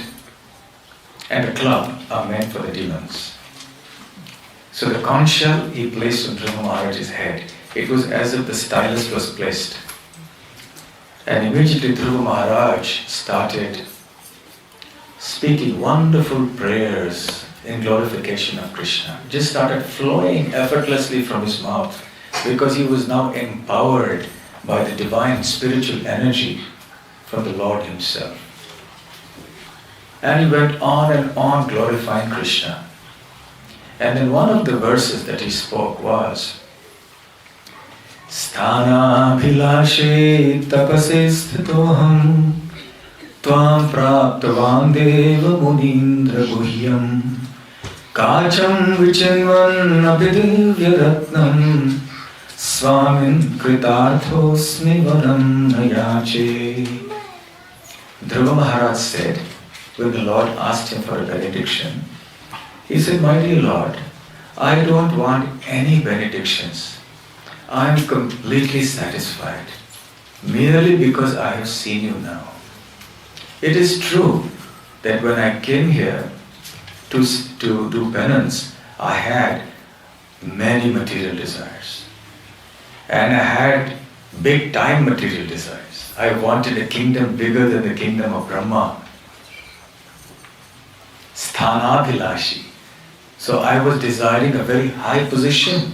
and the club are meant for the demons. So the conch shell he placed on Dhruva Maharaj's head. It was as if the stylus was placed. And immediately Dhruva Maharaj started speaking wonderful prayers in glorification of Krishna. Just started flowing effortlessly from his mouth because he was now empowered by the divine spiritual energy from the Lord himself. And he went on glorifying Krishna. And then one of the verses that he spoke was, Sthana bhilashe tapase sthitoham tvam praptavan deva munindra guhyam kacham vichinvan abhidivya ratnam swamin kritarthosmi varam nayache. Dhruva Maharaj said, when the Lord asked him for a benediction, he said, my dear Lord, I don't want any benedictions. I am completely satisfied, merely because I have seen you now. It is true that when I came here to do penance, I had many material desires. And I had big time material desires. I wanted a kingdom bigger than the kingdom of Brahma. Sthanabhilashi. So I was desiring a very high position,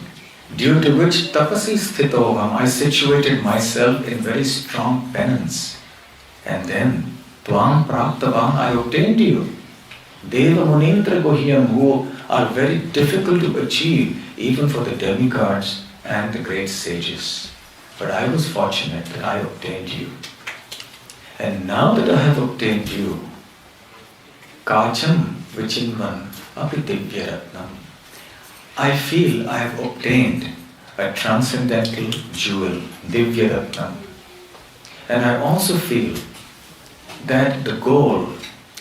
due to which tapasi sthitoham, I situated myself in very strong penance. And then, tvam praptavam, I obtained you. Deva munindra guhyam, who are very difficult to achieve, even for the demigods and the great sages. But I was fortunate that I obtained you. And now that I have obtained you, kacham vichinvan api divyaratnam, I feel I have obtained a transcendental jewel, Divyaratnam. And I also feel that the goal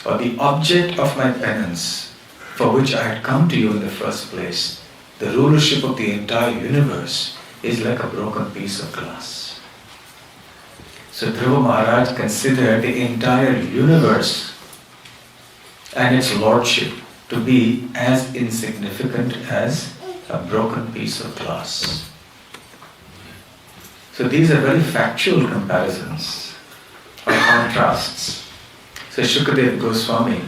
or the object of my penance, for which I had come to you in the first place, the rulership of the entire universe, is like a broken piece of glass. So Dhruva Maharaj considered the entire universe and its lordship to be as insignificant as a broken piece of glass. So these are very factual comparisons or contrasts. So Shukadev Goswami,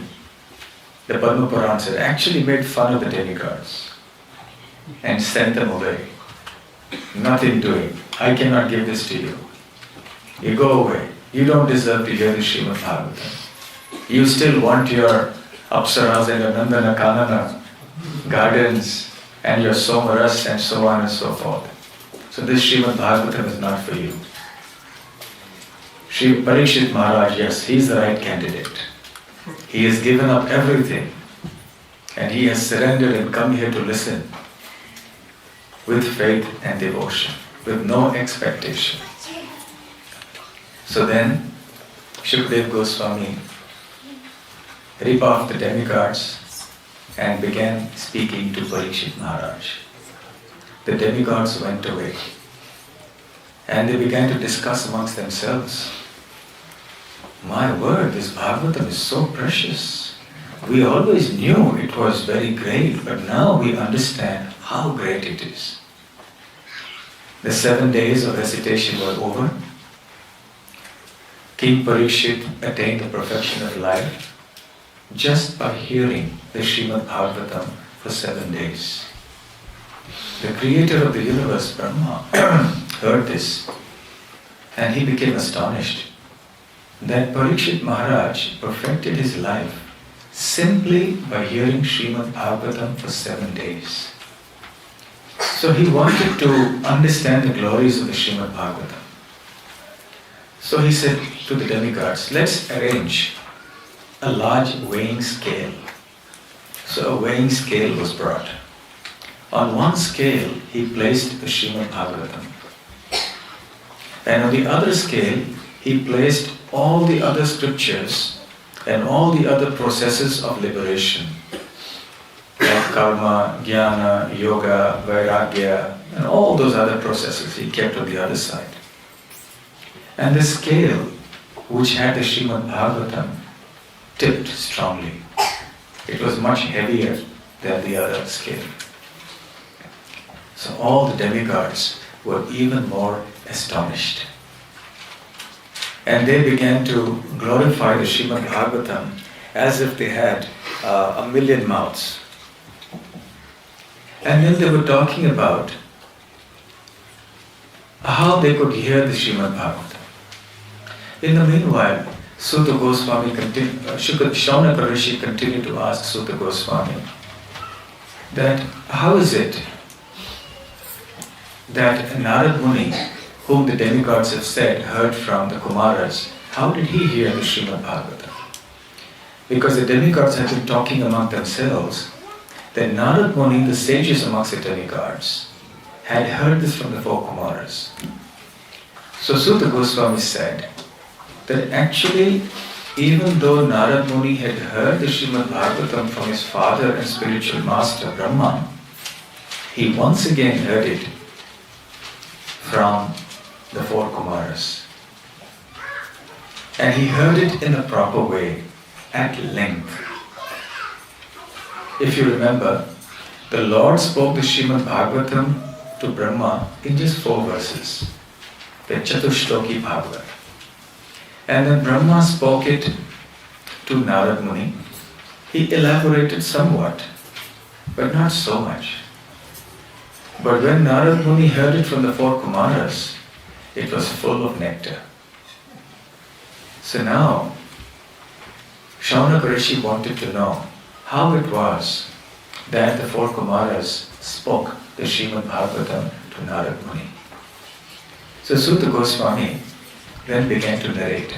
the Padma Puran said, actually made fun of the demigods and sent them away. Nothing doing. I cannot give this to you. You go away. You don't deserve to hear the Srimad Bhagavatam. You still want your Apsaras and your Nandana Kanana gardens and your Somaras and so on and so forth. So this Srimad Bhagavatam is not for you. Shri Parikshit Maharaj, yes, he is the right candidate. He has given up everything and he has surrendered and come here to listen with faith and devotion, with no expectation. So then, Shukdev Goswami ripped off the demigods and began speaking to Parikshit Maharaj. The demigods went away and they began to discuss amongst themselves. My word, this Bhagavatam is so precious. We always knew it was very great, but now we understand how great it is. The 7 days of recitation were over. King Parikshit attained the perfection of life just by hearing the Srimad Bhagavatam for 7 days. The creator of the universe, Brahma, heard this and he became astonished that Parikshit Maharaj perfected his life simply by hearing Srimad Bhagavatam for 7 days. So he wanted to understand the glories of the Srimad Bhagavatam. So he said to the demigods, let's arrange a large weighing scale. So a weighing scale was brought. On one scale, he placed the Srimad Bhagavatam. And on the other scale, he placed all the other scriptures and all the other processes of liberation, like karma, jnana, yoga, vairagya, and all those other processes he kept on the other side. And the scale which had the Srimad Bhagavatam tipped strongly. It was much heavier than the other scale. So all the demigods were even more astonished. And they began to glorify the Srimad Bhagavatam as if they had 1,000,000 mouths. And then they were talking about how they could hear the Srimad Bhagavatam. In the meanwhile, Sutta Goswami Shaunaka Rishi continued to ask Sutta Goswami that how is it that Narad Muni, whom the demigods have said heard from the Kumaras, how did he hear the Srimad Bhagavatam? Because the demigods had been talking among themselves that Narad Muni, the sages amongst the demigods, had heard this from the four Kumaras. So Sutta Goswami said that actually, even though Narad Muni had heard the Srimad Bhagavatam from his father and spiritual master Brahma, he once again heard it from the four Kumaras. And he heard it in a proper way, at length. If you remember, the Lord spoke the Srimad Bhagavatam to Brahma in just 4 verses, the Chatushloki Bhagavad. And then Brahma spoke it to Narad Muni. He elaborated somewhat, but not so much. But when Narad Muni heard it from the four Kumaras, it was full of nectar. So now, Shaunaka Rishi wanted to know how it was that the four Kumaras spoke the Srimad Bhagavatam to Narad Muni. So Sutta Goswami then began to narrate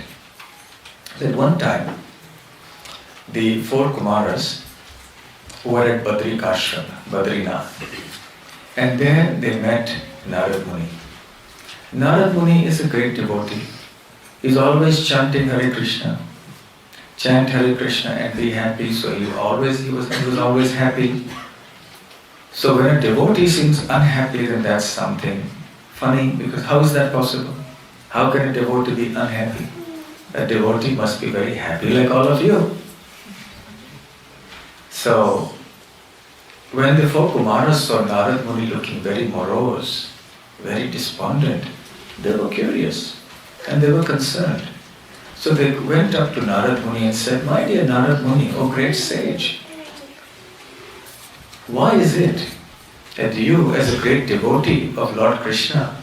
that one time the four Kumaras were at Badrikashram, Badrinath, and there they met Narad Muni. Narad Muni is a great devotee. He's always chanting Hare Krishna. Chant Hare Krishna and be happy. So he was always happy. So when a devotee seems unhappy, then that's something funny, because how is that possible? How can a devotee be unhappy? A devotee must be very happy like all of you. So when the four Kumaras saw Narad Muni looking very morose, very despondent, they were curious and they were concerned. So they went up to Narad Muni and said, "My dear Narad Muni, O great sage, why is it that you, as a great devotee of Lord Krishna,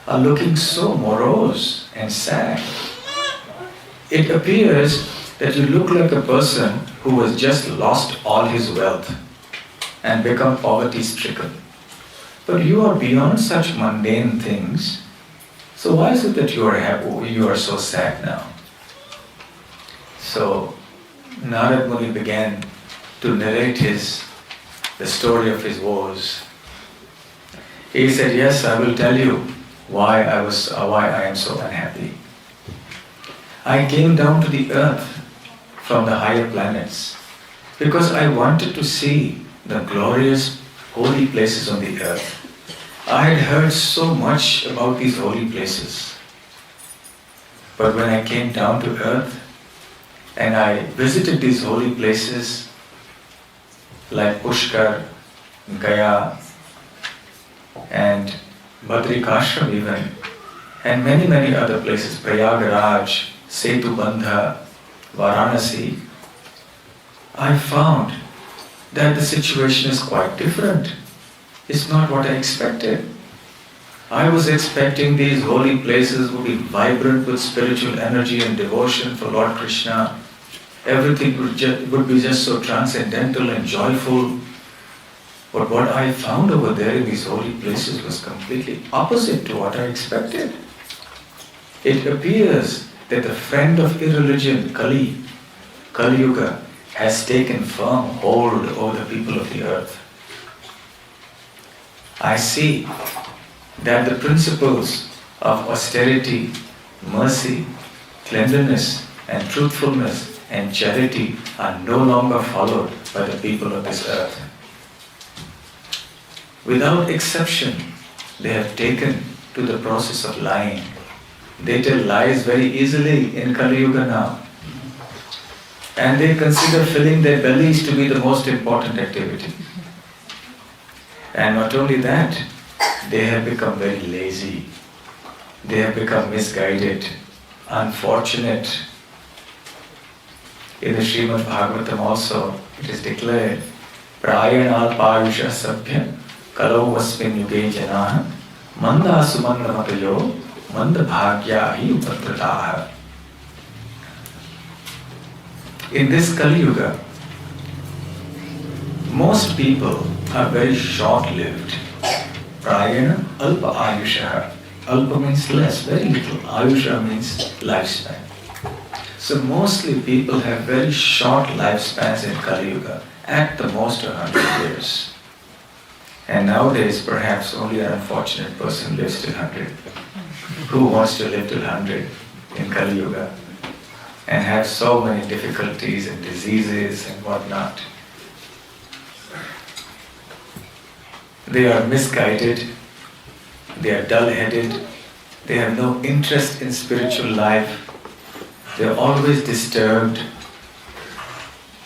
are looking so morose and sad? It appears that you look like a person who has just lost all his wealth and become poverty-stricken. But you are beyond such mundane things. So why is it that you are happy, you are so sad now? So Narad Muni began to narrate the story of his woes. He said, yes, I will tell you why I am so unhappy. I came down to the earth from the higher planets because I wanted to see the glorious holy places on the earth. I had heard so much about these holy places. But when I came down to earth and I visited these holy places like Pushkar, Gaya, and Badrikashram even, and many, many other places, Prayagraj, Setubandha, Varanasi, I found that the situation is quite different. It's not what I expected. I was expecting these holy places would be vibrant with spiritual energy and devotion for Lord Krishna. Everything would be just so transcendental and joyful. But what I found over there in these holy places was completely opposite to what I expected. It appears that the friend of irreligion, Kali Yuga, has taken firm hold over the people of the earth. I see that the principles of austerity, mercy, cleanliness, and truthfulness and charity are no longer followed by the people of this earth. Without exception, they have taken to the process of lying. They tell lies very easily in Kali Yuga now. And they consider filling their bellies to be the most important activity. And not only that, they have become very lazy. They have become misguided, unfortunate. In the Srimad Bhagavatam also, it is declared, Prayanal Parusha Sabhya Kalo Vasmin Yuge Janaha Manda Sumanda Matayo Manda Bhagya Hi Upatrataha. In this Kali Yuga, most people are very short-lived. Prayana Alpa Ayusha. Alpa means less, very little. Ayusha means lifespan. So mostly people have very short lifespans in Kali Yuga, at the most 100 years. And nowadays perhaps only an unfortunate person lives till 100. Who wants to live till 100 in Kali Yuga and have so many difficulties and diseases and whatnot? They are misguided, they are dull-headed, they have no interest in spiritual life, they are always disturbed.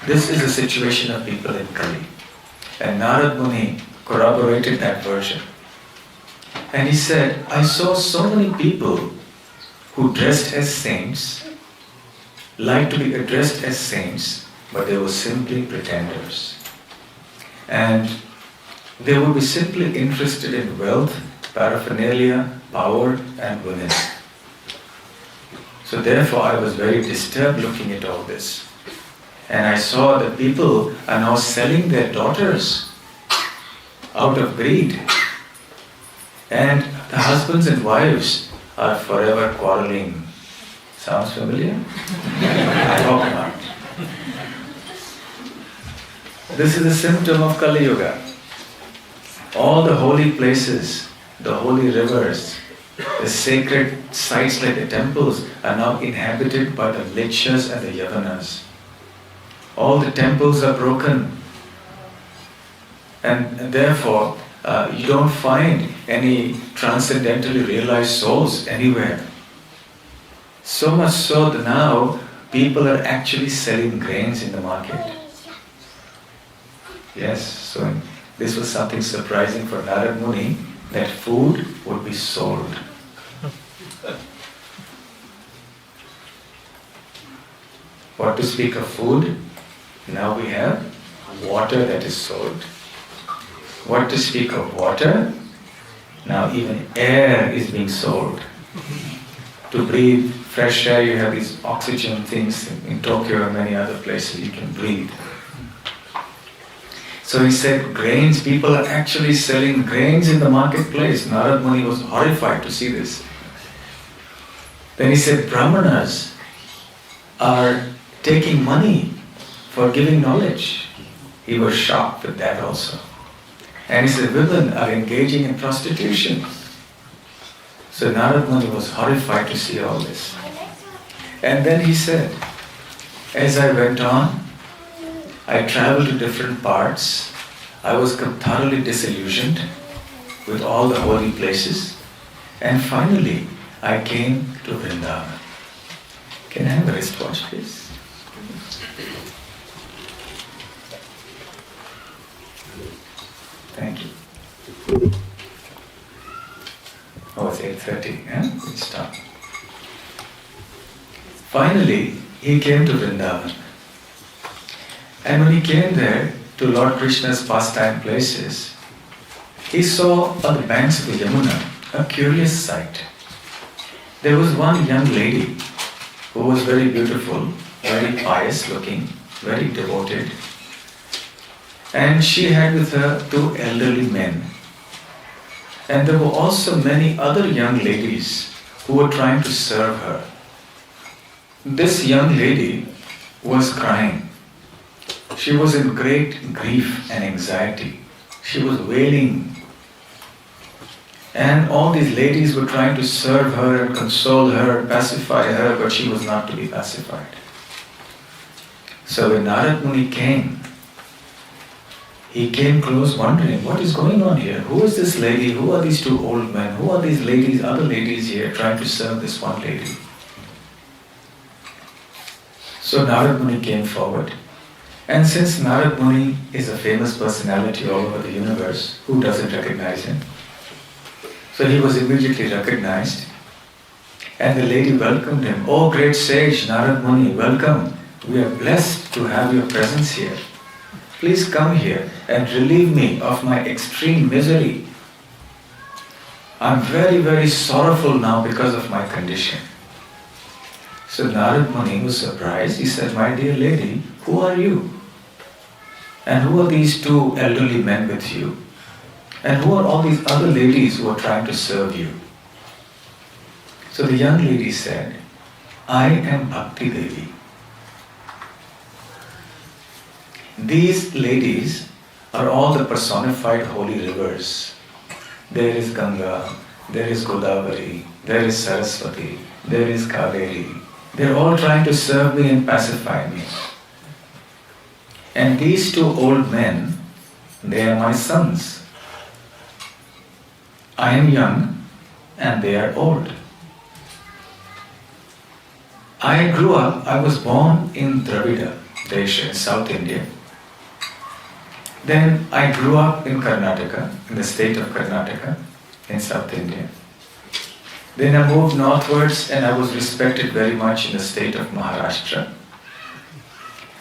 This is the situation of people in Kali. And Narad Muni corroborated that version. And he said, I saw so many people who dressed as saints, liked to be addressed as saints, but they were simply pretenders. And they would be simply interested in wealth, paraphernalia, power, and women. So therefore I was very disturbed looking at all this. And I saw that people are now selling their daughters out of greed. And the husbands and wives are forever quarreling. Sounds familiar? I hope not. This is a symptom of Kali Yuga. All the holy places, the holy rivers, the sacred sites like the temples are now inhabited by the Mlecchas and the Yavanas. All the temples are broken. And therefore, you don't find any transcendentally realized souls anywhere. So much so that now people are actually selling grains in the market. Yes, so this was something surprising for Narad Muni, that food would be sold. What to speak of food? Now we have water that is sold. What to speak of water? Now even air is being sold. To breathe fresh air, you have these oxygen things in Tokyo and many other places you can breathe. So he said, grains, people are actually selling grains in the marketplace. Narad Muni was horrified to see this. Then he said, Brahmanas are taking money for giving knowledge. He was shocked with that also. And he said, women are engaging in prostitution. So Narad Muni was horrified to see all this. And then he said, as I went on, I traveled to different parts. I was thoroughly disillusioned with all the holy places. And finally, I came to Vrindavan. Can I have a wristwatch, please? Thank you. Oh, it's 8:30, yeah? Good stop. Finally, he came to Vrindavan. And when he came there to Lord Krishna's pastime places, he saw on the banks of the Yamuna a curious sight. There was one young lady who was very beautiful, very pious looking, very devoted. And she had with her 2 elderly men. And there were also many other young ladies who were trying to serve her. This young lady was crying. She was in great grief and anxiety. She was wailing. And all these ladies were trying to serve her and console her, pacify her, but she was not to be pacified. So when Narad Muni came, he came close wondering, what is going on here? Who is this lady? Who are these 2 old men? Who are these ladies, other ladies here trying to serve this one lady? So Narad Muni came forward. And since Narad Muni is a famous personality all over the universe, who doesn't recognize him? So he was immediately recognized. And the lady welcomed him. Oh, great sage, Narad Muni, welcome. We are blessed to have your presence here. Please come here and relieve me of my extreme misery. I'm very, very sorrowful now because of my condition. So Narad Muni was surprised. He said, my dear lady, who are you? And who are these 2 elderly men with you? And who are all these other ladies who are trying to serve you? So the young lady said, I am Bhakti Devi. These ladies are all the personified holy rivers. There is Ganga, there is Godavari, there is Saraswati, there is Kaveri. They're all trying to serve me and pacify me. And these 2 old men, they are my sons. I am young and they are old. I was born in Dravida Desha in South India. Then I grew up in Karnataka, in the state of Karnataka, in South India. Then I moved northwards and I was respected very much in the state of Maharashtra.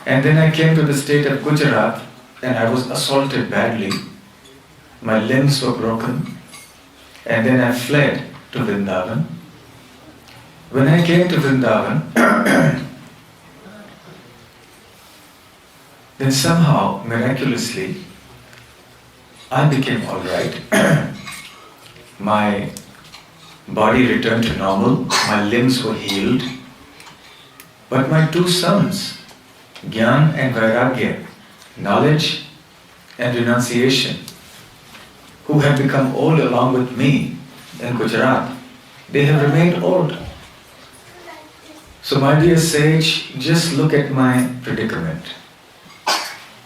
And then I came to the state of Gujarat and I was assaulted badly. My limbs were broken. And then I fled to Vrindavan. When I came to Vrindavan, then somehow, miraculously, I became alright. My body returned to normal, my limbs were healed. But my 2 sons, Gyan and Vairagya, knowledge and renunciation, who have become old along with me in Gujarat, they have remained old. So my dear sage, just look at my predicament.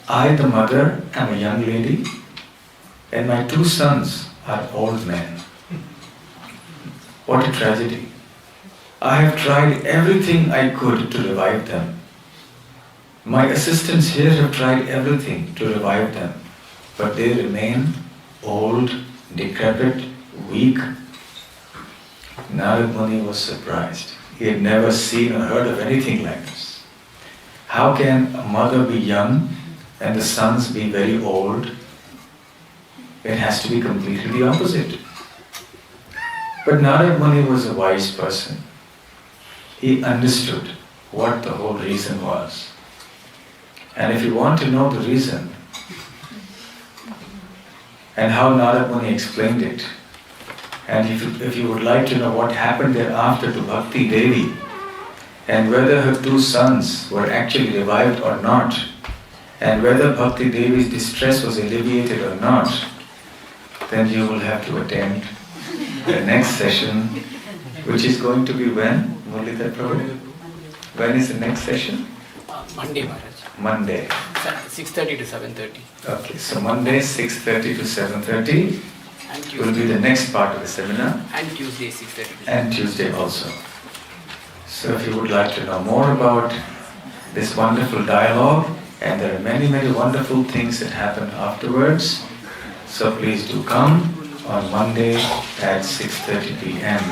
I, the mother, am a young lady, and my 2 sons are old men. What a tragedy. I have tried everything I could to revive them. My assistants here have tried everything to revive them, but they remain old, decrepit, weak. Narad Muni was surprised. He had never seen or heard of anything like this. How can a mother be young and the sons be very old? It has to be completely the opposite. But Narad Muni was a wise person. He understood what the whole reason was. And if you want to know the reason and how Narad Muni explained it, And if you would like to know what happened thereafter to Bhakti Devi, and whether her two sons were actually revived or not, and whether Bhakti Devi's distress was alleviated or not, then you will have to attend the next session, which is going to be when? Muralidhar Prabhu? When is the next session? Monday, Maharaj. Monday. 6:30 to 7:30. Okay, so Monday 6:30 to 7:30 And will be Tuesday. the next part of the seminar, And Tuesday 6:30 to 7:30. and Tuesday also. So if you would like to know more about this wonderful dialogue, and there are many, many wonderful things that happen afterwards, so please do come on Monday at 6:30 p.m.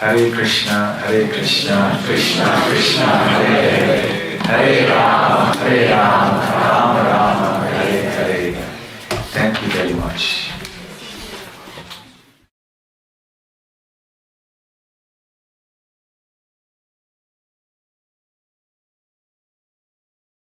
Hare Krishna, Krishna Krishna, Hare Hare, Hare Ram, Ram